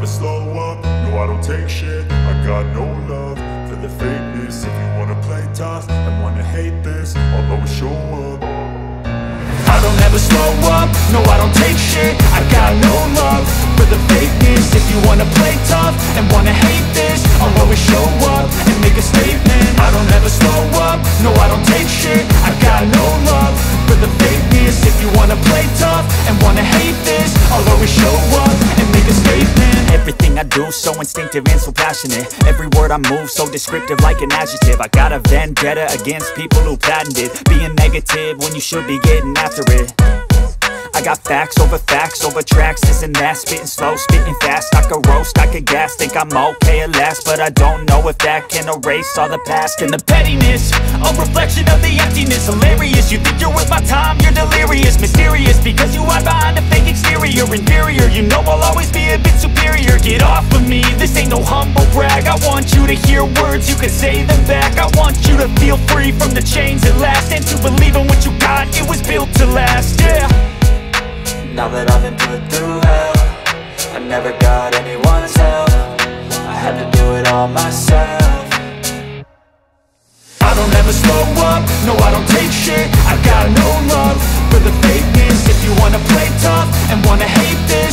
never slow up, no I don't take shit. I got no love for the fakeness. If you wanna play tough and wanna hate this, I'll always show up. I don't ever slow up, no I don't take shit. I got no love for the fakeness. If you wanna play tough and wanna hate this, I'll always show up and make a statement. I don't ever slow up, no I don't take shit. I got no love for the fakeness. If you wanna play tough and wanna hate this, I'll always show up and make a statement. Everything I do so instinctive and so passionate. Every word I move so descriptive like an adjective. I got a vendetta against people who patented being negative when you should be getting after it. I got facts over tracks, this and that. Spitting slow, spitting fast. I could roast, I could gas. Think I'm okay at last, but I don't know if that can erase all the past. And the pettiness, a reflection of the emptiness. Hilarious, you think you're worth my time, you're delirious. Mysterious, because you hide behind a fake exterior. Inferior, you know I'll always be a bit superior. Get off of me, this ain't no humble brag. I want you to hear words, you can say them back. I want you to feel free from the chains at last, and to believe in what you got, it was built to last, yeah. Now that I've been put through hell, I never got anyone's help. I had to do it all myself. I don't ever slow up, no I don't take shit. I got no love for the fakeness. If you wanna play tough and wanna hate this,